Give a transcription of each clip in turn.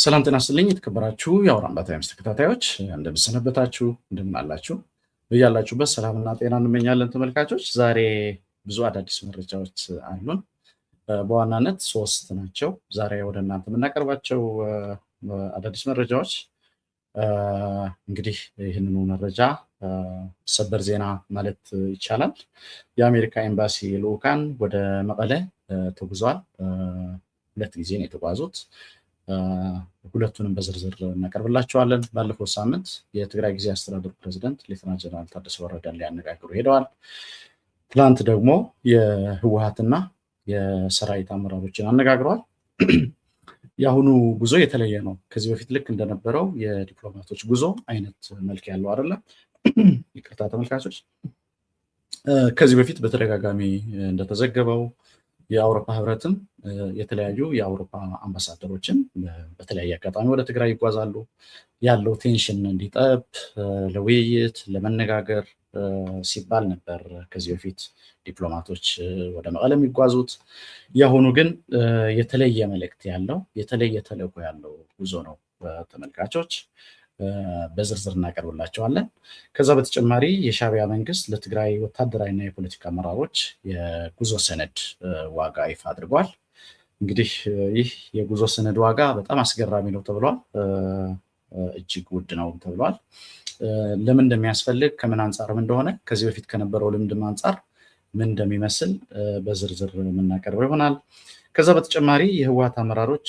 ሰላም ጤና ይስጥልኝ የተከበራችሁ የአውራምባ ታይምስ ተከታታዮች እንደምሰነበታችሁ እንደምን አላችሁ? በያላችሁበት ሰላምና ጤና እንመኛለን ተመልካቾች። ዛሬ ብዙ አዳዲስ መረጃዎች አሉን። በዋናነት 3 ናቸው ዛሬ ወደ እናንተ የምናቀርባቸው አዳዲስ መረጃዎች። እንግዲህ ይህንኑ መረጃ ሰበር ዜና ማለት ይቻላል። የአሜሪካ ኤምባሲ ልዑካን ወደ መቀለ ተጉዟል። 2 ጊዜ ነው የተጓዙት። ሁለቱንም በዝርዝር እናቀርብላችኋለን። ባለፈው ሳምንት የትግራይ ጊዜያዊ አስተዳደር ፕሬዝዳንት ሌተናንት ጀነራል ታደሰ ወረደን ሊያነጋግሩ ሄደዋል። ትላንት ደግሞ የህወሓትና የሰራዊት አመራሮችን አነጋግረዋል። የአሁኑ ጉዞ የተለየ ነው። ከዚህ በፊት ልክ እንደነበረው የዲፕሎማቶች ጉዞ አይነት መልክ ያለው አይደለም። ይቅርታ ተመልካቾች። ከዚህ በፊት በተደጋጋሚ እንደተዘገበው የአውሮፓ ህብረትም የተለያዩ የአውሮፓ አምባሳደሮችን በተለያየ አጋጣሚ ወደ ትግራይ ይጓዛሉ። ያለው ቴንሽን እንዲጠብ ለውይይት ለመነጋገር ሲባል ነበር ከዚህ በፊት ዲፕሎማቶች ወደ መቀለ የሚጓዙት። የአሁኑ ግን የተለየ መልእክት ያለው የተለየ ተልዕኮ ያለው ጉዞ ነው ተመልካቾች። በዝርዝር እናቀርብላቸዋለን። ከዛ በተጨማሪ የሻዕቢያ መንግስት ለትግራይ ወታደራዊና የፖለቲካ አመራሮች የጉዞ ሰነድ ዋጋ ይፋ አድርጓል። እንግዲህ ይህ የጉዞ ሰነድ ዋጋ በጣም አስገራሚ ነው ተብሏል። እጅግ ውድ ነው ተብሏል። ለምን እንደሚያስፈልግ ከምን አንጻርም እንደሆነ ከዚህ በፊት ከነበረው ልምድም አንጻር ምን እንደሚመስል በዝርዝር የምናቀርበው ይሆናል። ከዛ በተጨማሪ የህወሓት አመራሮች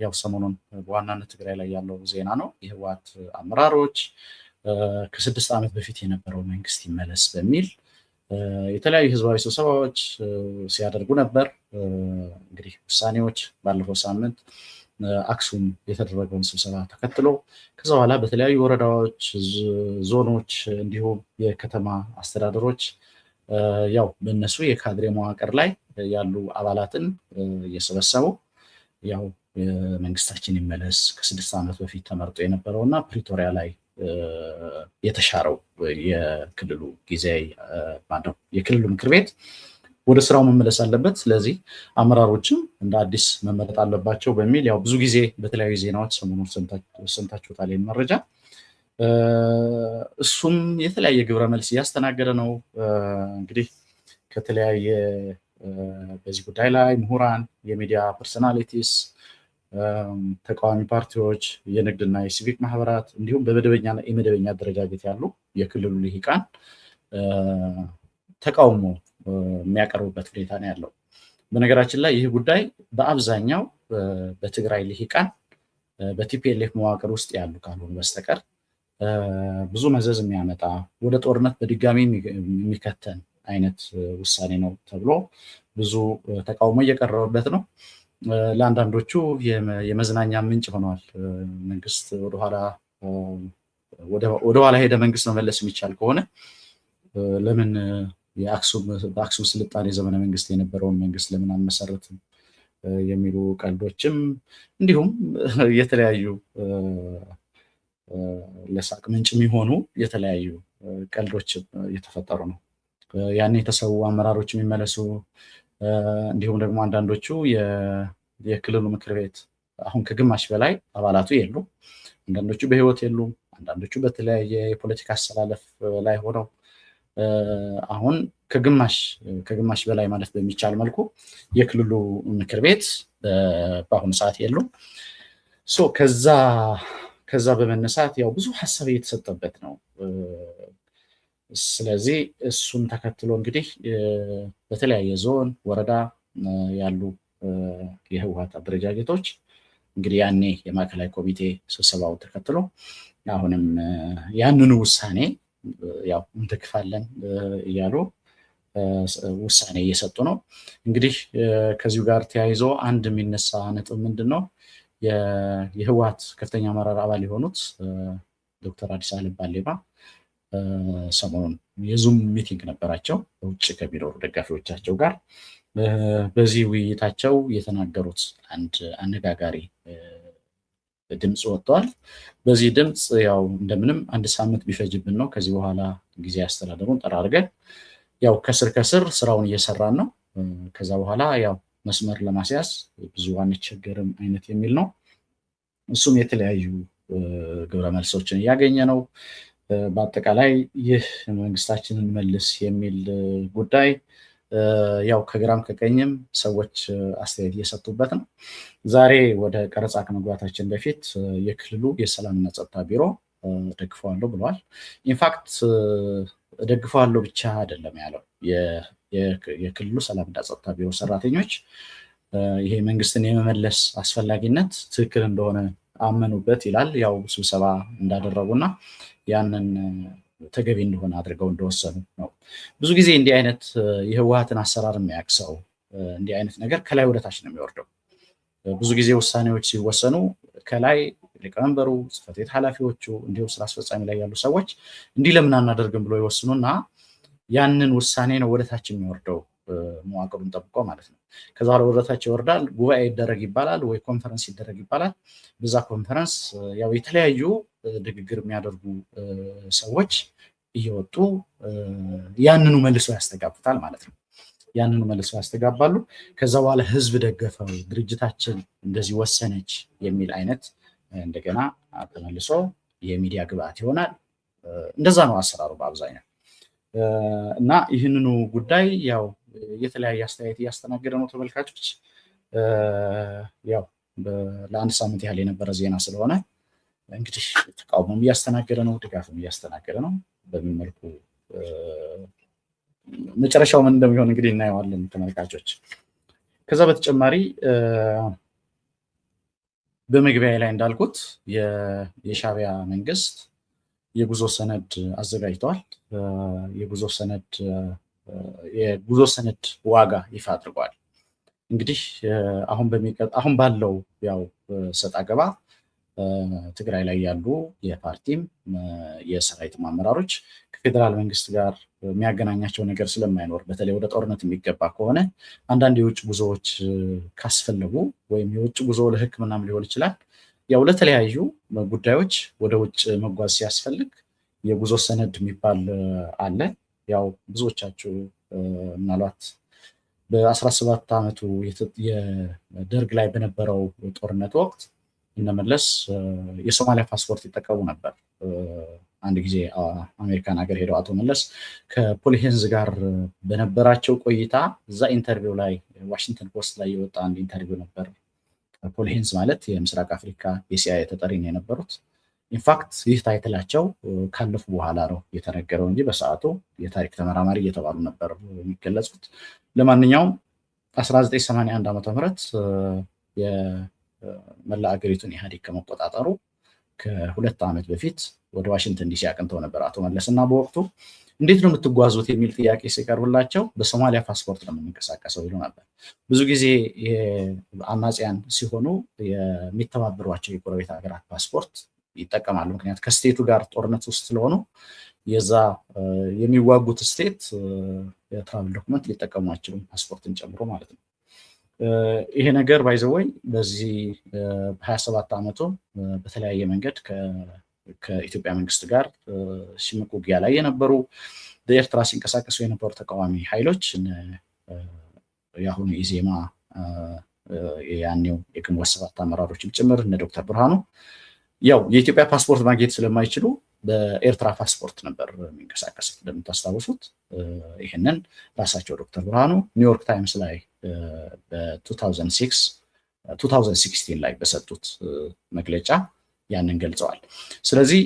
ያው ሰሞኑን በዋናነት ትግራይ ላይ ያለው ዜና ነው። የህወሓት አመራሮች ከ6 ዓመት በፊት የነበረው መንግስት ይመለስ በሚል የተለያዩ ህዝባዊ ስብሰባዎች ሲያደርጉ ነበር። እንግዲህ ውሳኔዎች ባለፈው ሳምንት አክሱም የተደረገውን ስብሰባ ተከትሎ ከዛ በኋላ በተለያዩ ወረዳዎች፣ ዞኖች እንዲሁም የከተማ አስተዳደሮች ያው በእነሱ የካድሬ መዋቅር ላይ ያሉ አባላትን እየሰበሰቡ ያው መንግስታችን ይመለስ ከ6 ዓመት በፊት ተመርጦ የነበረውና ፕሪቶሪያ ላይ የተሻረው የክልሉ ጊዜያዊ የክልሉ ምክር ቤት ወደ ስራው መመለስ አለበት፣ ስለዚህ አመራሮችም እንደ አዲስ መመረጥ አለባቸው በሚል ያው ብዙ ጊዜ በተለያዩ ዜናዎች ሰሞኑን ሰምታችሁታል ይህን መረጃ። እሱም የተለያየ ግብረ መልስ እያስተናገደ ነው። እንግዲህ ከተለያየ በዚህ ጉዳይ ላይ ምሁራን፣ የሚዲያ ፐርሶናሊቲስ፣ ተቃዋሚ ፓርቲዎች፣ የንግድና የሲቪክ ማህበራት እንዲሁም በመደበኛና የመደበኛ አደረጃጀት ያሉ የክልሉ ልሂቃን ተቃውሞ የሚያቀርቡበት ሁኔታ ነው ያለው። በነገራችን ላይ ይህ ጉዳይ በአብዛኛው በትግራይ ልሂቃን በቲፒኤልኤፍ መዋቅር ውስጥ ያሉ ካልሆኑ በስተቀር ብዙ መዘዝ የሚያመጣ ወደ ጦርነት በድጋሚ የሚከተን አይነት ውሳኔ ነው ተብሎ ብዙ ተቃውሞ እየቀረበበት ነው። ለአንዳንዶቹ የመዝናኛ ምንጭ ሆኗል። መንግስት ወደኋላ ሄደ መንግስት መመለስ የሚቻል ከሆነ ለምን በአክሱም ስልጣኔ ዘመነ መንግስት የነበረውን መንግስት ለምን አንመሰረትም የሚሉ ቀልዶችም እንዲሁም የተለያዩ ለሳቅ ምንጭ የሚሆኑ የተለያዩ ቀልዶች እየተፈጠሩ ነው። ያን የተሰዉ አመራሮች የሚመለሱ እንዲሁም ደግሞ አንዳንዶቹ የክልሉ ምክር ቤት አሁን ከግማሽ በላይ አባላቱ የሉም። አንዳንዶቹ በህይወት የሉም። አንዳንዶቹ በተለያየ የፖለቲካ አሰላለፍ ላይ ሆነው አሁን ከግማሽ በላይ ማለት በሚቻል መልኩ የክልሉ ምክር ቤት በአሁኑ ሰዓት የሉም። ከዛ በመነሳት ያው ብዙ ሀሳብ እየተሰጠበት ነው። ስለዚህ እሱን ተከትሎ እንግዲህ በተለያየ ዞን፣ ወረዳ ያሉ የህወሓት አደረጃጀቶች እንግዲህ ያኔ የማዕከላዊ ኮሚቴ ስብሰባው ተከትሎ አሁንም ያንኑ ውሳኔ ያው እንደግፋለን እያሉ ውሳኔ እየሰጡ ነው። እንግዲህ ከዚሁ ጋር ተያይዞ አንድ የሚነሳ ነጥብ ምንድን ነው? የህወሓት ከፍተኛ አመራር አባል የሆኑት ዶክተር አዲስ አለም ባሌማ ሰሞኑን የዙም ሚቲንግ ነበራቸው በውጭ ከሚኖሩ ደጋፊዎቻቸው ጋር። በዚህ ውይይታቸው የተናገሩት አንድ አነጋጋሪ ድምፅ ወጥተዋል። በዚህ ድምፅ ያው እንደምንም 1 ሳምንት ቢፈጅብን ነው ከዚህ በኋላ ጊዜ አስተዳደሩን ጠራርገን ያው ከስር ስራውን እየሰራን ነው፣ ከዛ በኋላ ያው መስመር ለማስያዝ ብዙ አንቸገርም አይነት የሚል ነው። እሱም የተለያዩ ግብረ መልሶችን እያገኘ ነው። በአጠቃላይ ይህ መንግስታችንን መልስ የሚል ጉዳይ ያው ከግራም ከቀኝም ሰዎች አስተያየት እየሰጡበት ነው። ዛሬ ወደ ቀረጻ ከመግባታችን በፊት የክልሉ የሰላምና ጸጥታ ቢሮ ደግፈዋለሁ ብለዋል። ኢንፋክት ደግፈዋለሁ ብቻ አይደለም ያለው የክልሉ ሰላምና ጸጥታ ቢሮ ሰራተኞች ይሄ መንግስትን የመመለስ አስፈላጊነት ትክክል እንደሆነ አመኑበት ይላል። ያው ስብሰባ እንዳደረጉና ያንን ተገቢ እንደሆነ አድርገው እንደወሰኑ ነው። ብዙ ጊዜ እንዲህ አይነት የህወሓትን አሰራር የሚያውቅ ሰው እንዲህ አይነት ነገር ከላይ ወደታች ነው የሚወርደው። ብዙ ጊዜ ውሳኔዎች ሲወሰኑ ከላይ ሊቀመንበሩ፣ ጽሕፈት ቤት ኃላፊዎቹ እንዲሁም ስራ አስፈጻሚ ላይ ያሉ ሰዎች እንዲህ ለምን አናደርግም ብሎ ይወስኑና ያንን ውሳኔ ነው ወደታች የሚወርደው መዋቅሩን ጠብቆ ማለት ነው። ከዛ በኋላ ወደታች ይወርዳል። ጉባኤ ይደረግ ይባላል ወይ ኮንፈረንስ ይደረግ ይባላል። በዛ ኮንፈረንስ ያው የተለያዩ ንግግር የሚያደርጉ ሰዎች እየወጡ ያንኑ መልሰው ያስተጋቡታል ማለት ነው። ያንኑ መልሰው ያስተጋባሉ። ከዛ በኋላ ህዝብ ደገፈው፣ ድርጅታችን እንደዚህ ወሰነች የሚል አይነት እንደገና ተመልሶ የሚዲያ ግብአት ይሆናል። እንደዛ ነው አሰራሩ በአብዛኛው። እና ይህንኑ ጉዳይ ያው የተለያየ አስተያየት እያስተናገደ ነው ተመልካቾች። ያው ለአንድ ሳምንት ያህል የነበረ ዜና ስለሆነ እንግዲህ ተቃውሞም እያስተናገደ ነው፣ ድጋፍም እያስተናገደ ነው። በምን መልኩ መጨረሻው ምን እንደሚሆን እንግዲህ እናየዋለን ተመልካቾች። ከዛ በተጨማሪ በመግቢያ ላይ እንዳልኩት የሻዕቢያ መንግስት የጉዞ ሰነድ አዘጋጅተዋል። የጉዞ ሰነድ ዋጋ ይፋ አድርገዋል። እንግዲህ አሁን ባለው ያው ሰጣ ገባ ትግራይ ላይ ያሉ የፓርቲም የሰራዊትም አመራሮች ከፌዴራል መንግስት ጋር የሚያገናኛቸው ነገር ስለማይኖር በተለይ ወደ ጦርነት የሚገባ ከሆነ አንዳንድ የውጭ ጉዞዎች ካስፈለጉ ወይም የውጭ ጉዞ ለሕክምናም ሊሆን ይችላል፣ ያው ለተለያዩ ጉዳዮች ወደ ውጭ መጓዝ ሲያስፈልግ የጉዞ ሰነድ የሚባል አለ። ያው ብዙዎቻችሁ ምናልባት በ17 ዓመቱ የደርግ ላይ በነበረው ጦርነት ወቅት እነመለስ የሶማሊያ ፓስፖርት ይጠቀሙ ነበር። አንድ ጊዜ አሜሪካን ሀገር ሄደው አቶ መለስ ከፖሊሄንዝ ጋር በነበራቸው ቆይታ እዛ ኢንተርቪው ላይ ዋሽንግተን ፖስት ላይ የወጣ አንድ ኢንተርቪው ነበር። ፖሊሄንዝ ማለት የምስራቅ አፍሪካ የሲአይኤ ተጠሪ ነው የነበሩት። ኢንፋክት ይህ ታይትላቸው ካለፉ በኋላ ነው የተነገረው እንጂ በሰዓቱ የታሪክ ተመራማሪ እየተባሉ ነበር የሚገለጹት። ለማንኛውም 1981 ዓ.ም የመላ አገሪቱን ኢህአዴግ ከመቆጣጠሩ ከ2 ዓመት በፊት ወደ ዋሽንግተን ዲሲ አቅንተው ነበር አቶ መለስ እና በወቅቱ እንዴት ነው የምትጓዙት የሚል ጥያቄ ሲቀርብላቸው በሶማሊያ ፓስፖርት ነው የምንንቀሳቀሰው ይሉ ነበር። ብዙ ጊዜ አማጽያን ሲሆኑ የሚተባበሯቸው የጎረቤት ሀገራት ፓስፖርት ይጠቀማሉ። ምክንያቱም ከስቴቱ ጋር ጦርነት ውስጥ ስለሆኑ የዛ የሚዋጉት ስቴት የትራቭል ዶክመንት ሊጠቀሙ አይችሉም፣ ፓስፖርትን ጨምሮ ማለት ነው። ይሄ ነገር ባይዘወይ በዚህ 27 ዓመቱ በተለያየ መንገድ ከኢትዮጵያ መንግስት ጋር ሽምቅ ውጊያ ላይ የነበሩ በኤርትራ ሲንቀሳቀሱ የነበሩ ተቃዋሚ ኃይሎች የአሁኑ ኢዜማ ያኔው የግንቦት ሰባት አመራሮችም ጭምር እነ ዶክተር ብርሃኑ ያው የኢትዮጵያ ፓስፖርት ማግኘት ስለማይችሉ በኤርትራ ፓስፖርት ነበር የሚንቀሳቀሱት እንደምታስታውሱት። ይህንን ራሳቸው ዶክተር ብርሃኑ ኒውዮርክ ታይምስ ላይ በ2016 ላይ በሰጡት መግለጫ ያንን ገልጸዋል። ስለዚህ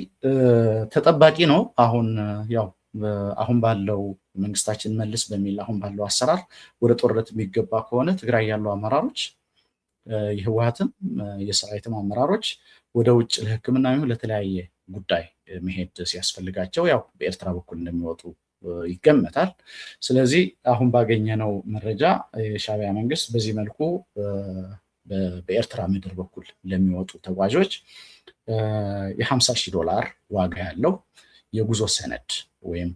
ተጠባቂ ነው። አሁን ባለው መንግስታችን መልስ በሚል አሁን ባለው አሰራር ወደ ጦርነት የሚገባ ከሆነ ትግራይ ያሉ አመራሮች የህወሓትም የሰራዊትም አመራሮች ወደ ውጭ ለሕክምና ይሁን ለተለያየ ጉዳይ መሄድ ሲያስፈልጋቸው ያው በኤርትራ በኩል እንደሚወጡ ይገመታል። ስለዚህ አሁን ባገኘነው መረጃ የሻዕቢያ መንግስት በዚህ መልኩ በኤርትራ ምድር በኩል ለሚወጡ ተጓዦች $50,000 ዋጋ ያለው የጉዞ ሰነድ ወይም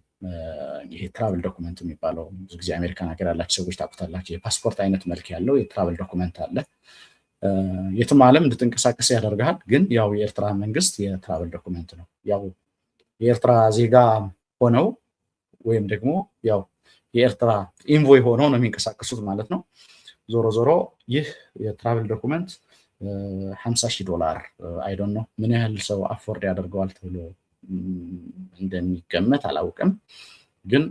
ይሄ ትራቨል ዶክመንት የሚባለው ብዙ ጊዜ አሜሪካን ሀገር ያላችሁ ሰዎች ታውቁታላችሁ። የፓስፖርት አይነት መልክ ያለው የትራቨል ዶክመንት አለ። የትም ዓለም እንድትንቀሳቀስ ያደርጋል። ግን ያው የኤርትራ መንግስት የትራቨል ዶክመንት ነው። ያው የኤርትራ ዜጋ ሆነው ወይም ደግሞ ያው የኤርትራ ኢንቮይ ሆነው ነው የሚንቀሳቀሱት ማለት ነው። ዞሮ ዞሮ ይህ የትራቨል ዶክመንት $50,000 አይ ዶንት ኖ ምን ያህል ሰው አፎርድ ያደርገዋል ተብሎ እንደሚገመት አላውቅም። ግን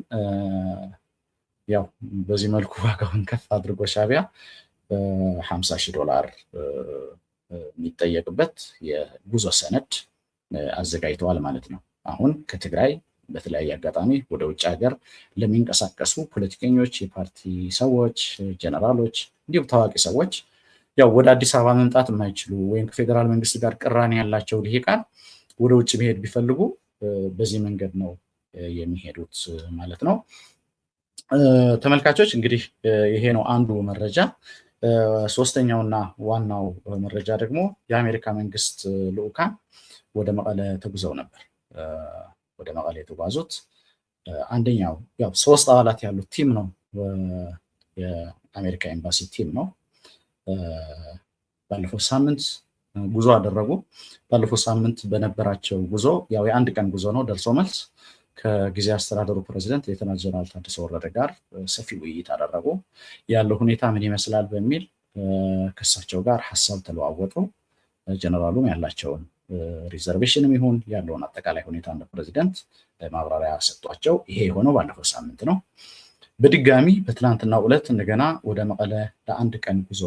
ያው በዚህ መልኩ ዋጋውን ከፍ አድርጎ ሻዕቢያ $50,000 የሚጠየቅበት የጉዞ ሰነድ አዘጋጅተዋል ማለት ነው። አሁን ከትግራይ በተለያየ አጋጣሚ ወደ ውጭ ሀገር ለሚንቀሳቀሱ ፖለቲከኞች፣ የፓርቲ ሰዎች፣ ጀነራሎች እንዲሁም ታዋቂ ሰዎች ያው ወደ አዲስ አበባ መምጣት የማይችሉ ወይም ከፌዴራል መንግስት ጋር ቅራኔ ያላቸው ልሂቃን ወደ ውጭ መሄድ ቢፈልጉ በዚህ መንገድ ነው የሚሄዱት ማለት ነው። ተመልካቾች እንግዲህ ይሄ ነው አንዱ መረጃ። ሶስተኛውና ዋናው መረጃ ደግሞ የአሜሪካ መንግስት ልዑካን ወደ መቀለ ተጉዘው ነበር። ወደ መቀለ የተጓዙት አንደኛው ያው 3 አባላት ያሉት ቲም ነው። የአሜሪካ ኤምባሲ ቲም ነው። ባለፈው ሳምንት ጉዞ አደረጉ። ባለፈው ሳምንት በነበራቸው ጉዞ ያው የአንድ ቀን ጉዞ ነው፣ ደርሶ መልስ ከጊዜ አስተዳደሩ ፕሬዚደንት ሌተናል ጀነራል ታደሰ ወረደ ጋር ሰፊ ውይይት አደረጉ። ያለው ሁኔታ ምን ይመስላል በሚል ከእሳቸው ጋር ሀሳብ ተለዋወጡ። ጀነራሉም ያላቸውን ሪዘርቬሽንም ይሁን ያለውን አጠቃላይ ሁኔታ እንደ ፕሬዚደንት ማብራሪያ ሰጧቸው። ይሄ የሆነው ባለፈው ሳምንት ነው። በድጋሚ በትናንትናው ዕለት እንደገና ወደ መቀለ ለአንድ ቀን ጉዞ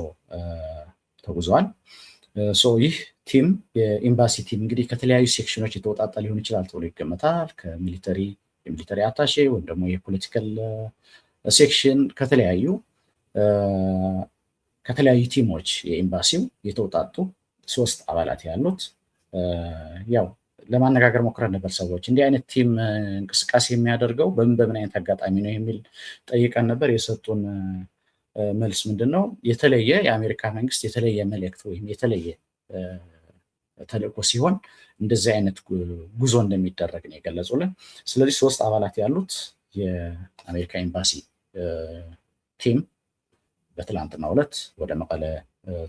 ተጉዟል። ይህ ቲም የኤምባሲ ቲም እንግዲህ ከተለያዩ ሴክሽኖች የተወጣጣ ሊሆን ይችላል ተብሎ ይገመታል። የሚሊተሪ አታሼ ወይም ደግሞ የፖለቲካል ሴክሽን ከተለያዩ ቲሞች የኤምባሲው የተወጣጡ 3 አባላት ያሉት ያው ለማነጋገር ሞክረን ነበር። ሰዎች እንዲህ አይነት ቲም እንቅስቃሴ የሚያደርገው በምን አይነት አጋጣሚ ነው የሚል ጠይቀን ነበር። የሰጡን መልስ ምንድነው? የተለየ የአሜሪካ መንግስት የተለየ መልእክት ወይም የተለየ ተልእኮ ሲሆን እንደዚህ አይነት ጉዞ እንደሚደረግ ነው የገለጹልን። ስለዚህ 3 አባላት ያሉት የአሜሪካ ኤምባሲ ቲም በትላንትናው ዕለት ወደ መቀለ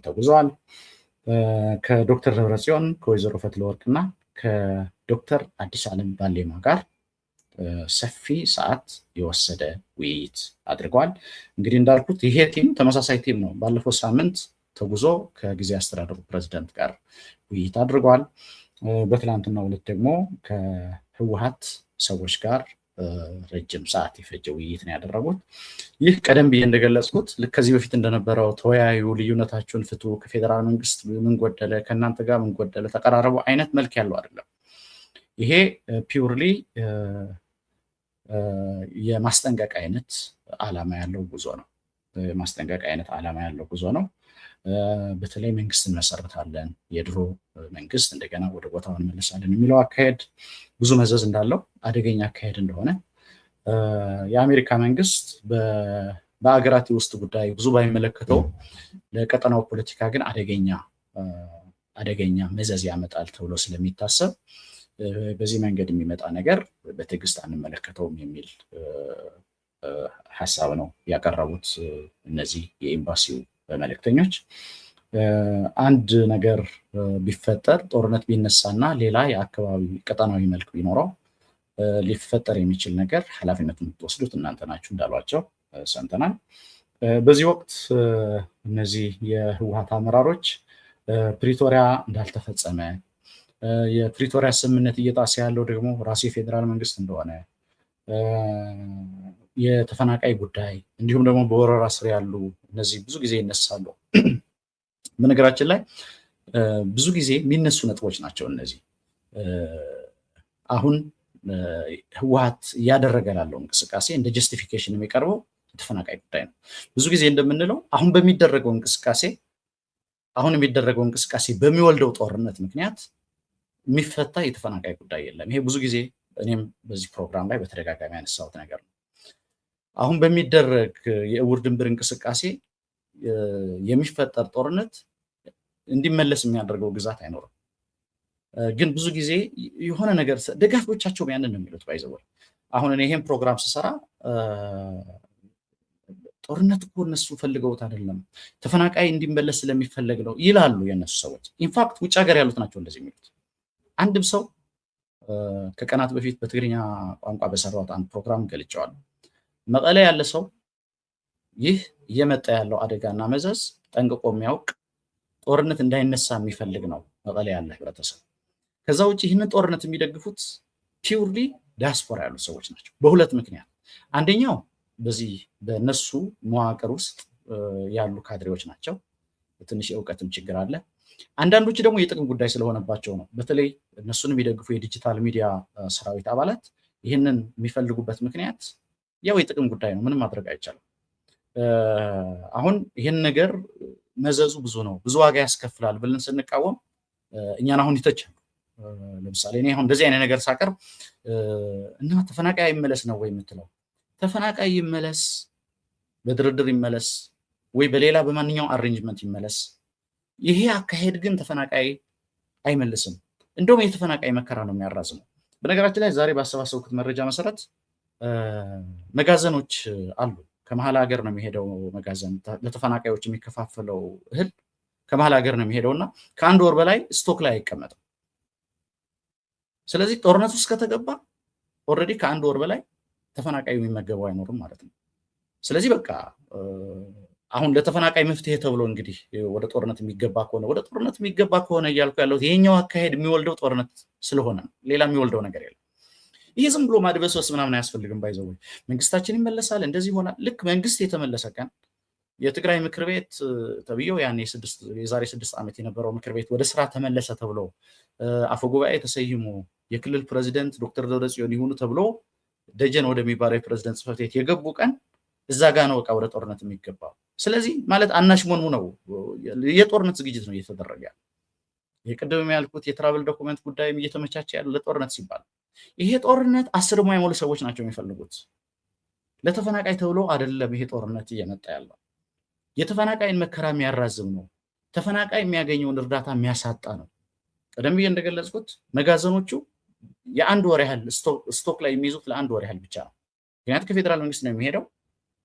ተጉዘዋል። ከዶክተር ደብረጽዮን ከወይዘሮ ፈትለወርቅና ከዶክተር አዲስ ዓለም ባሌማ ጋር ሰፊ ሰዓት የወሰደ ውይይት አድርገዋል። እንግዲህ እንዳልኩት ይሄ ቲም ተመሳሳይ ቲም ነው። ባለፈው ሳምንት ተጉዞ ከጊዜ አስተዳደሩ ፕሬዚደንት ጋር ውይይት አድርገዋል። በትላንትናው ዕለት ደግሞ ከህወሓት ሰዎች ጋር ረጅም ሰዓት የፈጀ ውይይት ነው ያደረጉት። ይህ ቀደም ብዬ እንደገለጽኩት ልክ ከዚህ በፊት እንደነበረው ተወያዩ፣ ልዩነታችሁን ፍቱ፣ ከፌዴራል መንግስት ምን ጎደለ፣ ከእናንተ ጋር ምን ጎደለ፣ ተቀራረቡ አይነት መልክ ያለው አይደለም። ይሄ ፒውርሊ የማስጠንቀቅ አይነት ዓላማ ያለው ጉዞ ነው። የማስጠንቀቅ አይነት ዓላማ ያለው ጉዞ ነው። በተለይ መንግስት እንመሰርታለን፣ የድሮ መንግስት እንደገና ወደ ቦታው እንመለሳለን የሚለው አካሄድ ብዙ መዘዝ እንዳለው፣ አደገኛ አካሄድ እንደሆነ የአሜሪካ መንግስት በአገራት ውስጥ ጉዳይ ብዙ ባይመለከተው ለቀጠናው ፖለቲካ ግን አደገኛ መዘዝ ያመጣል ተብሎ ስለሚታሰብ በዚህ መንገድ የሚመጣ ነገር በትዕግስት አንመለከተውም የሚል ሀሳብ ነው ያቀረቡት እነዚህ የኤምባሲው መልእክተኞች። አንድ ነገር ቢፈጠር ጦርነት ቢነሳና ሌላ የአካባቢ ቀጠናዊ መልክ ቢኖረው ሊፈጠር የሚችል ነገር ኃላፊነቱን የምትወስዱት እናንተ ናችሁ እንዳሏቸው ሰምተናል። በዚህ ወቅት እነዚህ የህወሓት አመራሮች ፕሪቶሪያ እንዳልተፈጸመ፣ የፕሪቶሪያ ስምምነት እየጣሰ ያለው ደግሞ ራሱ የፌዴራል መንግስት እንደሆነ፣ የተፈናቃይ ጉዳይ እንዲሁም ደግሞ በወረራ ስር ያሉ እነዚህ ብዙ ጊዜ ይነሳሉ። በነገራችን ላይ ብዙ ጊዜ የሚነሱ ነጥቦች ናቸው እነዚህ። አሁን ህወሓት እያደረገ ላለው እንቅስቃሴ እንደ ጀስቲፊኬሽን የሚቀርበው የተፈናቃይ ጉዳይ ነው። ብዙ ጊዜ እንደምንለው አሁን የሚደረገው እንቅስቃሴ በሚወልደው ጦርነት ምክንያት የሚፈታ የተፈናቃይ ጉዳይ የለም። ይሄ ብዙ ጊዜ እኔም በዚህ ፕሮግራም ላይ በተደጋጋሚ ያነሳሁት ነገር ነው። አሁን በሚደረግ የእውር ድንብር እንቅስቃሴ የሚፈጠር ጦርነት እንዲመለስ የሚያደርገው ግዛት አይኖርም። ግን ብዙ ጊዜ የሆነ ነገር ደጋፊዎቻቸው ያንን ነው የሚሉት። ባይዘው አሁን እኔ ይሄን ፕሮግራም ስሰራ ጦርነት እኮ እነሱ ፈልገውት አይደለም፣ ተፈናቃይ እንዲመለስ ስለሚፈለግ ነው ይላሉ የነሱ ሰዎች። ኢንፋክት ውጭ ሀገር ያሉት ናቸው እንደዚህ የሚሉት። አንድም ሰው ከቀናት በፊት በትግርኛ ቋንቋ በሰራሁት አንድ ፕሮግራም ገልጨዋለሁ። መቀለ ያለ ሰው ይህ እየመጣ ያለው አደጋና መዘዝ ጠንቅቆ የሚያውቅ ጦርነት እንዳይነሳ የሚፈልግ ነው መቀሌ ያለ ህብረተሰብ። ከዛ ውጭ ይህንን ጦርነት የሚደግፉት ፒውርሊ ዲያስፖራ ያሉ ሰዎች ናቸው በሁለት ምክንያት። አንደኛው በዚህ በነሱ መዋቅር ውስጥ ያሉ ካድሬዎች ናቸው። ትንሽ የእውቀትም ችግር አለ። አንዳንዶች ደግሞ የጥቅም ጉዳይ ስለሆነባቸው ነው። በተለይ እነሱን የሚደግፉ የዲጂታል ሚዲያ ሰራዊት አባላት ይህንን የሚፈልጉበት ምክንያት ያው የጥቅም ጉዳይ ነው። ምንም ማድረግ አይቻልም። አሁን ይህን ነገር መዘዙ ብዙ ነው፣ ብዙ ዋጋ ያስከፍላል ብለን ስንቃወም እኛን አሁን ይተቻሉ። ለምሳሌ እኔ አሁን እንደዚህ አይነት ነገር ሳቀርብ እና ተፈናቃይ ይመለስ ነው ወይ የምትለው? ተፈናቃይ ይመለስ፣ በድርድር ይመለስ ወይ በሌላ በማንኛውም አሬንጅመንት ይመለስ። ይሄ አካሄድ ግን ተፈናቃይ አይመልስም። እንደውም የተፈናቃይ መከራ ነው የሚያራዝመው። በነገራችን ላይ ዛሬ ባሰባሰብኩት መረጃ መሰረት መጋዘኖች አሉ። ከመሀል ሀገር ነው የሚሄደው መጋዘን። ለተፈናቃዮች የሚከፋፈለው እህል ከመሀል ሀገር ነው የሚሄደው እና ከአንድ ወር በላይ ስቶክ ላይ አይቀመጥም። ስለዚህ ጦርነት ውስጥ ከተገባ ኦልሬዲ ከአንድ ወር በላይ ተፈናቃዩ የሚመገበው አይኖርም ማለት ነው። ስለዚህ በቃ አሁን ለተፈናቃይ መፍትሄ ተብሎ እንግዲህ ወደ ጦርነት የሚገባ ከሆነ እያልኩ ያለሁት ይሄኛው አካሄድ የሚወልደው ጦርነት ስለሆነ ነው። ሌላ የሚወልደው ነገር የለም። ይህ ዝም ብሎ ማድበስበስ ምናምን አያስፈልግም። ባይዘው መንግስታችን ይመለሳል እንደዚህ ይሆናል። ልክ መንግስት የተመለሰ ቀን የትግራይ ምክር ቤት ተብዬው ያኔ የዛሬ 6 ዓመት የነበረው ምክር ቤት ወደ ስራ ተመለሰ ተብሎ አፈጉባኤ ተሰይሞ የክልል ፕሬዚደንት ዶክተር ደብረጽዮን ይሁኑ ተብሎ ደጀን ወደሚባለው የፕሬዚደንት ጽሕፈት ቤት የገቡ ቀን እዛ ጋ ነው በቃ ወደ ጦርነት የሚገባው። ስለዚህ ማለት አናሽ ሞንሙ ነው የጦርነት ዝግጅት ነው እየተደረገ ያለው። የቅድም ያልኩት የትራቨል ዶኩመንት ጉዳይም እየተመቻቸ ያለው ለጦርነት ሲባል፣ ይሄ ጦርነት 10 የማይሞሉ ሰዎች ናቸው የሚፈልጉት። ለተፈናቃይ ተብሎ አይደለም ይሄ ጦርነት እየመጣ ያለው። የተፈናቃይን መከራ የሚያራዝም ነው። ተፈናቃይ የሚያገኘውን እርዳታ የሚያሳጣ ነው። ቀደም ብዬ እንደገለጽኩት መጋዘኖቹ የአንድ ወር ያህል ስቶክ ላይ የሚይዙት ለአንድ ወር ያህል ብቻ ነው። ምክንያቱም ከፌዴራል መንግስት ነው የሚሄደው።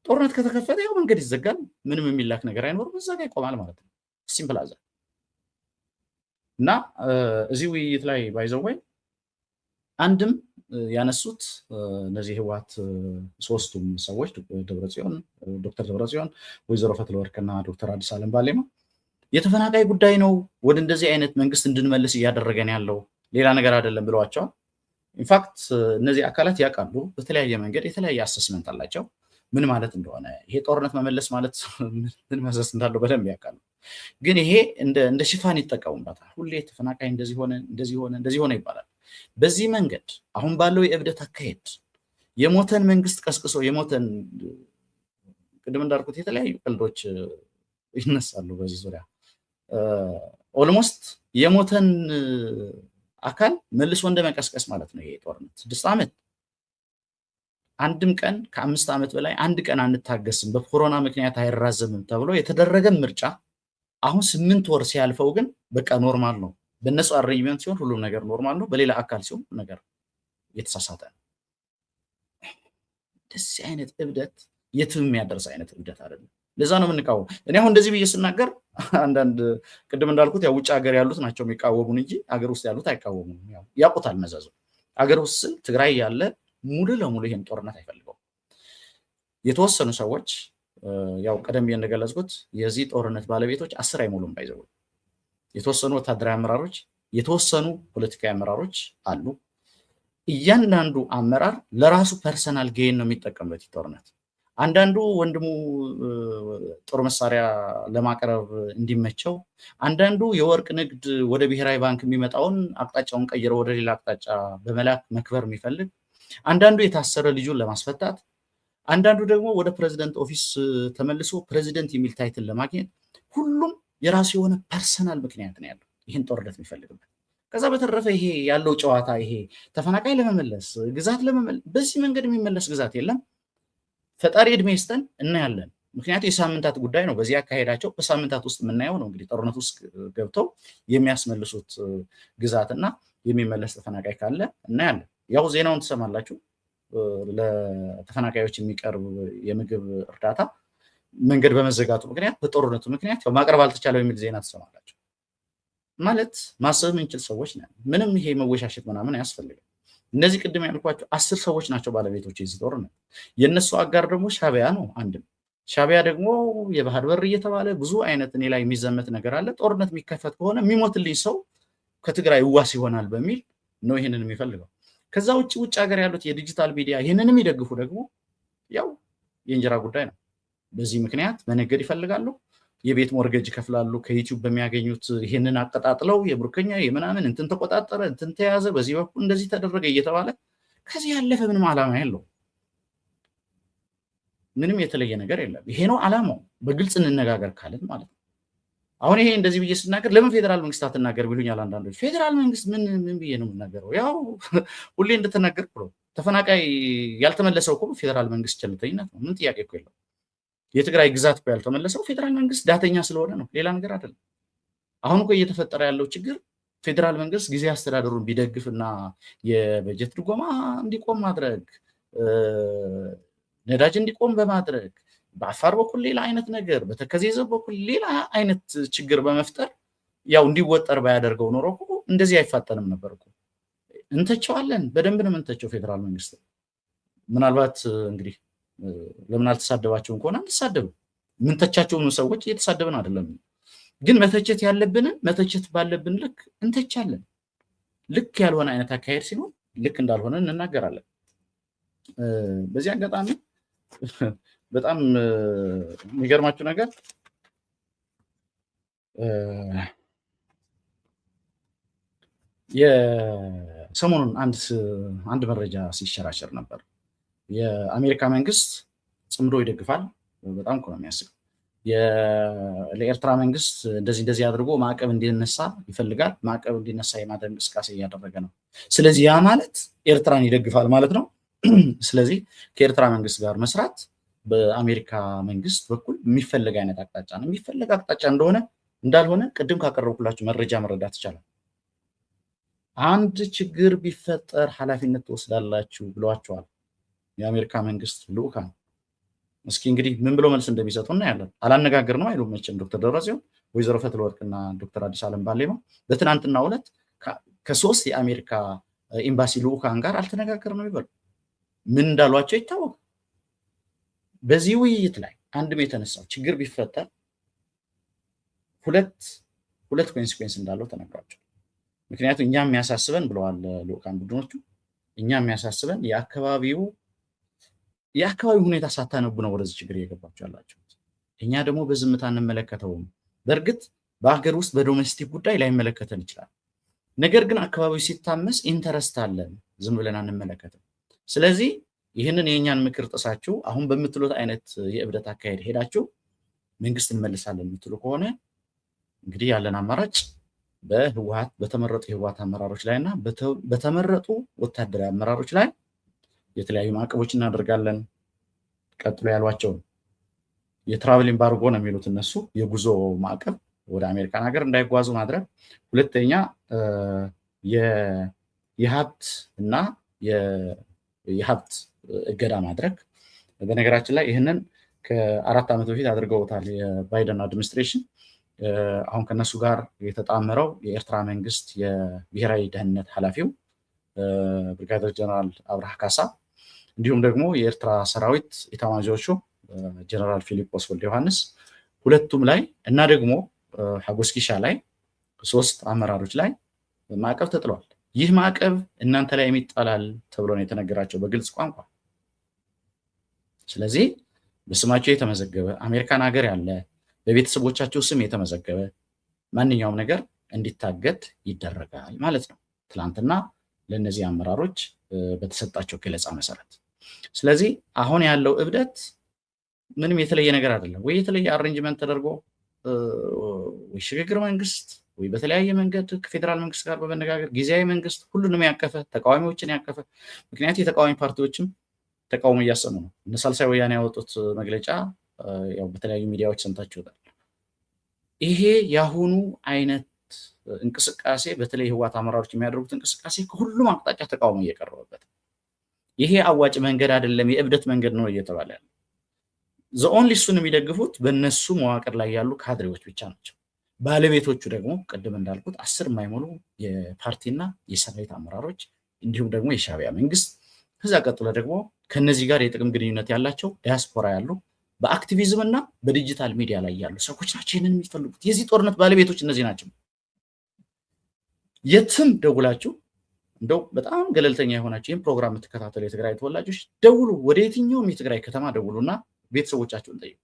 ጦርነት ከተከፈተ ያው መንገድ ይዘጋል፣ ምንም የሚላክ ነገር አይኖርም፣ እዛ ጋ ይቆማል ማለት ነው። ሲምፕል አዘ እና እዚህ ውይይት ላይ ባይዘወይ አንድም ያነሱት እነዚህ ህወሓት ሶስቱም ሰዎች ዶክተር ደብረጽዮን፣ ወይዘሮ ፈትለወርቅና ዶክተር አዲስ አለም ባሌማ የተፈናቃይ ጉዳይ ነው ወደ እንደዚህ አይነት መንግስት እንድንመልስ እያደረገን ያለው ሌላ ነገር አይደለም ብለዋቸዋል። ኢንፋክት እነዚህ አካላት ያውቃሉ፣ በተለያየ መንገድ የተለያየ አሰስመንት አላቸው ምን ማለት እንደሆነ። ይሄ ጦርነት መመለስ ማለት ምን መዘዝ እንዳለው በደንብ ያውቃሉ። ግን ይሄ እንደ ሽፋን ይጠቀሙበታል። ሁሌ ተፈናቃይ እንደዚህ ሆነ ይባላል። በዚህ መንገድ አሁን ባለው የእብደት አካሄድ የሞተን መንግስት ቀስቅሶ የሞተን ቅድም እንዳልኩት የተለያዩ ቀልዶች ይነሳሉ በዚህ ዙሪያ። ኦልሞስት የሞተን አካል መልሶ እንደመቀስቀስ ማለት ነው ይሄ ጦርነት። 6 ዓመት አንድም ቀን ከ5 ዓመት በላይ አንድ ቀን አንታገስም፣ በኮሮና ምክንያት አይራዘምም ተብሎ የተደረገ ምርጫ አሁን 8 ወር ሲያልፈው ግን በቃ ኖርማል ነው። በእነሱ አሬንጅመንት ሲሆን ሁሉም ነገር ኖርማል ነው፣ በሌላ አካል ሲሆን ነገር የተሳሳተ ነው። እንደዚህ አይነት እብደት የትም የሚያደርስ አይነት እብደት አይደለም። ለዛ ነው የምንቃወም። እኔ አሁን እንደዚህ ብዬ ስናገር አንዳንድ ቅድም እንዳልኩት ያው ውጭ ሀገር ያሉት ናቸው የሚቃወሙን እንጂ አገር ውስጥ ያሉት አይቃወሙም። ያውቁታል መዘዙ። አገር ውስጥ ስል ትግራይ ያለ ሙሉ ለሙሉ ይሄን ጦርነት አይፈልገውም። የተወሰኑ ሰዎች ያው ቀደም ብዬ እንደገለጽኩት የዚህ ጦርነት ባለቤቶች 10 አይሞሉም። ባይዘው የተወሰኑ ወታደራዊ አመራሮች፣ የተወሰኑ ፖለቲካዊ አመራሮች አሉ። እያንዳንዱ አመራር ለራሱ ፐርሰናል ጌን ነው የሚጠቀምበት ጦርነት። አንዳንዱ ወንድሙ ጦር መሳሪያ ለማቅረብ እንዲመቸው፣ አንዳንዱ የወርቅ ንግድ ወደ ብሔራዊ ባንክ የሚመጣውን አቅጣጫውን ቀይረው ወደ ሌላ አቅጣጫ በመላክ መክበር የሚፈልግ፣ አንዳንዱ የታሰረ ልጁን ለማስፈታት፣ አንዳንዱ ደግሞ ወደ ፕሬዚደንት ኦፊስ ተመልሶ ፕሬዚደንት የሚል ታይትል ለማግኘት፣ ሁሉም የራሱ የሆነ ፐርሰናል ምክንያት ነው ያለው ይህን ጦርነት የሚፈልግበት። ከዛ በተረፈ ይሄ ያለው ጨዋታ ይሄ ተፈናቃይ ለመመለስ ግዛት ለመመለስ በዚህ መንገድ የሚመለስ ግዛት የለም። ፈጣሪ እድሜ ይስጠን፣ እናያለን። ምክንያቱም የሳምንታት ጉዳይ ነው። በዚህ አካሄዳቸው በሳምንታት ውስጥ የምናየው ነው። እንግዲህ ጦርነት ውስጥ ገብተው የሚያስመልሱት ግዛትና የሚመለስ ተፈናቃይ ካለ እናያለን። ያው ዜናውን ትሰማላችሁ። ለተፈናቃዮች የሚቀርብ የምግብ እርዳታ መንገድ በመዘጋቱ ምክንያት በጦርነቱ ምክንያት ማቅረብ አልተቻለው የሚል ዜና ትሰማላችሁ። ማለት ማሰብ የምንችል ሰዎች ነን። ምንም ይሄ መወሻሸት ምናምን አያስፈልግም። እነዚህ ቅድም ያልኳቸው 10 ሰዎች ናቸው ባለቤቶች የዚህ ጦርነት። የእነሱ አጋር ደግሞ ሻዕቢያ ነው አንድም። ሻቢያ ደግሞ የባህር በር እየተባለ ብዙ አይነት እኔ ላይ የሚዘመት ነገር አለ። ጦርነት የሚከፈት ከሆነ የሚሞትልኝ ሰው ከትግራይ ዋስ ይሆናል በሚል ነው ይህንን የሚፈልገው። ከዛ ውጭ ሀገር ያሉት የዲጂታል ሚዲያ ይህንን የሚደግፉ ደግሞ ያው የእንጀራ ጉዳይ ነው። በዚህ ምክንያት መነገድ ይፈልጋሉ። የቤት ሞርገጅ ይከፍላሉ። ከዩቲዩብ በሚያገኙት ይህንን አቀጣጥለው የብሩከኛ የምናምን እንትን ተቆጣጠረ፣ እንትን ተያዘ፣ በዚህ በኩል እንደዚህ ተደረገ እየተባለ ከዚህ ያለፈ ምንም ዓላማ የለው። ምንም የተለየ ነገር የለም። ይሄ ነው ዓላማው። በግልጽ እንነጋገር ካለን ማለት ነው። አሁን ይሄ እንደዚህ ብዬ ስናገር ለምን ፌዴራል መንግስት አትናገር ቢሉኛል አንዳንዶች። ፌዴራል መንግስት ምን ብዬ ነው የምናገረው? ያው ሁሌ እንድትናገር ብሎ ተፈናቃይ ያልተመለሰው እኮ ፌዴራል መንግስት ቸልተኝነት ነው። ምን ጥያቄ እኮ የለው። የትግራይ ግዛት እኮ ያልተመለሰው ፌዴራል መንግስት ዳተኛ ስለሆነ ነው፣ ሌላ ነገር አይደለም። አሁን እኮ እየተፈጠረ ያለው ችግር ፌዴራል መንግስት ጊዜ አስተዳደሩን ቢደግፍና የበጀት ድጎማ እንዲቆም ማድረግ፣ ነዳጅ እንዲቆም በማድረግ በአፋር በኩል ሌላ አይነት ነገር፣ በተከዜ ዘብ በኩል ሌላ አይነት ችግር በመፍጠር ያው እንዲወጠር ባያደርገው ኖሮ እኮ እንደዚህ አይፋጠንም ነበር እኮ። እንተቸዋለን፣ በደንብ ነው የምንተቸው ፌዴራል መንግስት። ምናልባት እንግዲህ ለምን አልተሳደባቸውም ከሆነ አንተሳደብም። የምንተቻቸውን ሰዎች እየተሳደብን አይደለም፣ ግን መተቸት ያለብንን መተቸት ባለብን ልክ እንተቻለን። ልክ ያልሆነ አይነት አካሄድ ሲሆን ልክ እንዳልሆነ እንናገራለን። በዚህ አጋጣሚ በጣም የሚገርማችሁ ነገር የሰሞኑን አንድ መረጃ ሲሸራሸር ነበር። የአሜሪካ መንግስት ጽምዶ ይደግፋል። በጣም እኮ ነው የሚያስብ። ለኤርትራ መንግስት እንደዚህ አድርጎ ማዕቀብ እንዲነሳ ይፈልጋል። ማዕቀብ እንዲነሳ የማድረግ እንቅስቃሴ እያደረገ ነው። ስለዚህ ያ ማለት ኤርትራን ይደግፋል ማለት ነው። ስለዚህ ከኤርትራ መንግስት ጋር መስራት በአሜሪካ መንግስት በኩል የሚፈለግ አይነት አቅጣጫ ነው። የሚፈለግ አቅጣጫ እንዳልሆነ ቅድም ካቀረብኩላችሁ መረጃ መረዳት ይቻላል። አንድ ችግር ቢፈጠር ኃላፊነት ትወስዳላችሁ ብሏቸዋል የአሜሪካ መንግስት ልዑካን። እስኪ እንግዲህ ምን ብሎ መልስ እንደሚሰጡ እናያለን። አላነጋገር ነው አይሉም መቼም ዶክተር ደብረጽዮን፣ ወይዘሮ ፈትለወርቅና ዶክተር አዲስ ዓለም ባሌማ በትናንትናው ዕለት ከ3 የአሜሪካ ኤምባሲ ልዑካን ጋር አልተነጋገርም ነው ይበሉ። ምን እንዳሏቸው ይታወቅ። በዚህ ውይይት ላይ አንድም የተነሳው ችግር ቢፈጠር ሁለት ኮንሲኩዌንስ እንዳለው ተነግሯቸው። ምክንያቱም እኛ የሚያሳስበን ብለዋል ልዑካን ቡድኖቹ፣ እኛ የሚያሳስበን የአካባቢው ሁኔታ ሳታነቡ ነው ወደዚህ ችግር እየገባችሁ ያላችሁ። እኛ ደግሞ በዝምታ እንመለከተውም። በእርግጥ በሀገር ውስጥ በዶሜስቲክ ጉዳይ ላይመለከተን ይችላል። ነገር ግን አካባቢው ሲታመስ ኢንተረስት አለን፣ ዝም ብለን አንመለከትም። ስለዚህ ይህንን የእኛን ምክር ጥሳችሁ አሁን በምትሉት አይነት የእብደት አካሄድ ሄዳችሁ መንግስት እንመልሳለን የምትሉ ከሆነ እንግዲህ ያለን አማራጭ በተመረጡ የህወሓት አመራሮች ላይ እና በተመረጡ ወታደራዊ አመራሮች ላይ የተለያዩ ማዕቀቦች እናደርጋለን። ቀጥሎ ያሏቸው የትራቨል ኤምባርጎ ነው የሚሉት እነሱ፣ የጉዞ ማዕቀብ ወደ አሜሪካን ሀገር እንዳይጓዙ ማድረግ። ሁለተኛ የሀብት እና የሀብት እገዳ ማድረግ። በነገራችን ላይ ይህንን ከ4 ዓመት በፊት አድርገውታል የባይደን አድሚኒስትሬሽን። አሁን ከነሱ ጋር የተጣመረው የኤርትራ መንግስት የብሔራዊ ደህንነት ኃላፊው ብርጋዴር ጀነራል አብርሃ ካሳ፣ እንዲሁም ደግሞ የኤርትራ ሰራዊት ኢታማዦር ሹም ጀነራል ፊሊጶስ ወልደ ዮሐንስ፣ ሁለቱም ላይ እና ደግሞ ሀጎስ ኪሻ ላይ 3 አመራሮች ላይ ማዕቀብ ተጥሏል። ይህ ማዕቀብ እናንተ ላይ የሚጣላል ተብሎ ነው የተነገራቸው በግልጽ ቋንቋ። ስለዚህ በስማቸው የተመዘገበ አሜሪካን ሀገር ያለ በቤተሰቦቻቸው ስም የተመዘገበ ማንኛውም ነገር እንዲታገድ ይደረጋል ማለት ነው፣ ትላንትና ለእነዚህ አመራሮች በተሰጣቸው ገለጻ መሰረት። ስለዚህ አሁን ያለው እብደት ምንም የተለየ ነገር አይደለም። ወይ የተለየ አሬንጅመንት ተደርጎ ወይ ሽግግር መንግስት ወይ በተለያየ መንገድ ከፌዴራል መንግስት ጋር በመነጋገር ጊዜያዊ መንግስት ሁሉንም ያቀፈ ተቃዋሚዎችን ያቀፈ። ምክንያቱም የተቃዋሚ ፓርቲዎችም ተቃውሞ እያሰሙ ነው። እነ ሳልሳይ ወያኔ ያወጡት መግለጫ ያው በተለያዩ ሚዲያዎች ሰምታችሁታል። ይሄ የአሁኑ አይነት እንቅስቃሴ በተለይ ህወሓት አመራሮች የሚያደርጉት እንቅስቃሴ ከሁሉም አቅጣጫ ተቃውሞ እየቀረበበት፣ ይሄ አዋጭ መንገድ አይደለም፣ የእብደት መንገድ ነው እየተባለ ያለ ዘኦንሊ እሱን የሚደግፉት በእነሱ መዋቅር ላይ ያሉ ካድሬዎች ብቻ ናቸው። ባለቤቶቹ ደግሞ ቅድም እንዳልኩት 10 የማይሞሉ የፓርቲና የሰራዊት አመራሮች እንዲሁም ደግሞ የሻዕቢያ መንግስት፣ ከዛ ቀጥሎ ደግሞ ከነዚህ ጋር የጥቅም ግንኙነት ያላቸው ዲያስፖራ ያሉ በአክቲቪዝም እና በዲጂታል ሚዲያ ላይ ያሉ ሰዎች ናቸው ይህንን የሚፈልጉት። የዚህ ጦርነት ባለቤቶች እነዚህ ናቸው። የትም ደውላችሁ እንደው በጣም ገለልተኛ የሆናችሁ ይህን ፕሮግራም የምትከታተሉ የትግራይ ተወላጆች ደውሉ፣ ወደ የትኛውም የትግራይ ከተማ ደውሉና ቤተሰቦቻችሁን ጠይቁ።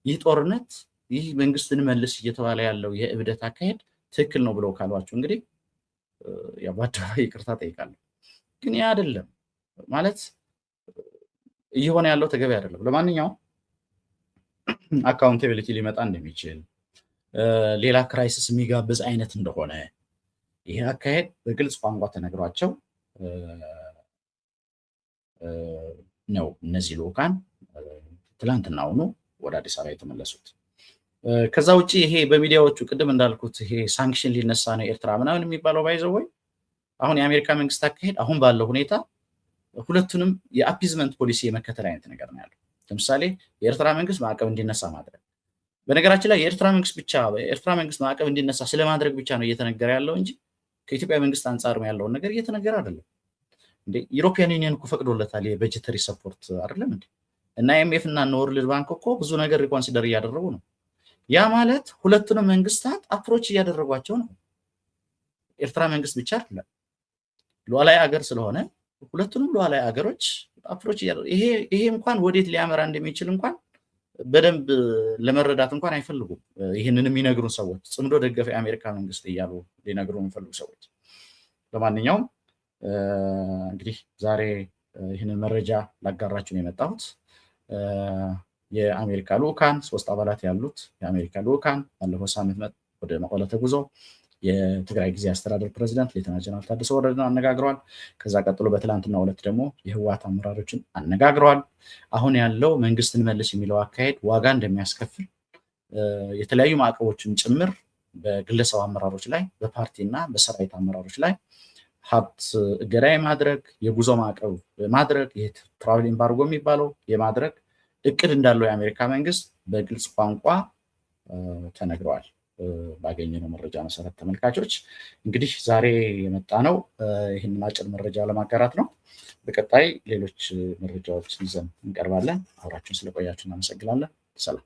ይህ ጦርነት ይህ መንግስትን መልስ እየተባለ ያለው የእብደት አካሄድ ትክክል ነው ብለው ካሏችሁ እንግዲህ በአደባባይ ይቅርታ ጠይቃለሁ። ግን ያ አይደለም ማለት እየሆነ ያለው ተገቢ አይደለም። ለማንኛውም አካውንታቢሊቲ ሊመጣ እንደሚችል ሌላ ክራይሲስ የሚጋብዝ አይነት እንደሆነ ይሄ አካሄድ በግልጽ ቋንቋ ተነግሯቸው ነው እነዚህ ልኡካን ትላንትናውኑ ወደ አዲስ አበባ የተመለሱት። ከዛ ውጭ ይሄ በሚዲያዎቹ ቅድም እንዳልኩት ይሄ ሳንክሽን ሊነሳ ነው ኤርትራ ምናምን የሚባለው ባይዘው ወይ አሁን የአሜሪካ መንግስት አካሄድ አሁን ባለው ሁኔታ ሁለቱንም የአፒዝመንት ፖሊሲ የመከተል አይነት ነገር ነው ያለው። ለምሳሌ የኤርትራ መንግስት ማዕቀብ እንዲነሳ ማድረግ። በነገራችን ላይ የኤርትራ መንግስት ማዕቀብ እንዲነሳ ስለማድረግ ብቻ ነው እየተነገረ ያለው እንጂ ከኢትዮጵያ መንግስት አንጻርም ያለውን ነገር እየተነገረ አይደለም። እንዴ ዩሮፒያን ዩኒየን እኮ ፈቅዶለታል የበጀተሪ ሰፖርት አይደለም እንዴ? እና IMF እና ወርልድ ባንክ እኮ ብዙ ነገር ሪኮንሲደር እያደረጉ ነው። ያ ማለት ሁለቱንም መንግስታት አፕሮች እያደረጓቸው ነው። ኤርትራ መንግስት ብቻ አይደለም፣ ሉዓላዊ ሀገር ስለሆነ ሁለቱንም ሉዓላዊ ሀገሮች አፕሮች ይሄ እንኳን ወዴት ሊያመራ እንደሚችል እንኳን በደንብ ለመረዳት እንኳን አይፈልጉም። ይህንን የሚነግሩን ሰዎች ጽምዶ ደገፈ የአሜሪካ መንግስት እያሉ ሊነግሩ የሚፈልጉ ሰዎች። ለማንኛውም እንግዲህ ዛሬ ይህንን መረጃ ላጋራችሁ ነው የመጣሁት። የአሜሪካ ልኡካን 3 አባላት ያሉት የአሜሪካ ልኡካን ባለፈው ሳምንት ወደ መቀለ ተጉዞ የትግራይ ጊዜ አስተዳደር ፕሬዚዳንት ሌተና ጀነራል ታደሰ ወረደን አነጋግረዋል። ከዛ ቀጥሎ በትላንትና ዕለት ደግሞ የህወሓት አመራሮችን አነጋግረዋል። አሁን ያለው መንግስትን መልስ የሚለው አካሄድ ዋጋ እንደሚያስከፍል የተለያዩ ማዕቀቦችን ጭምር በግለሰብ አመራሮች ላይ በፓርቲና በሰራዊት አመራሮች ላይ ሀብት እገዳ የማድረግ የጉዞ ማዕቀብ ማድረግ የትራቨል ኤምባርጎ የሚባለው የማድረግ እቅድ እንዳለው የአሜሪካ መንግስት በግልጽ ቋንቋ ተነግረዋል። ባገኘነው መረጃ መሰረት ተመልካቾች እንግዲህ ዛሬ የመጣ ነው ይህንን አጭር መረጃ ለማጋራት ነው። በቀጣይ ሌሎች መረጃዎች ይዘን እንቀርባለን። አብራችሁን ስለቆያችሁ እናመሰግናለን። ሰላም።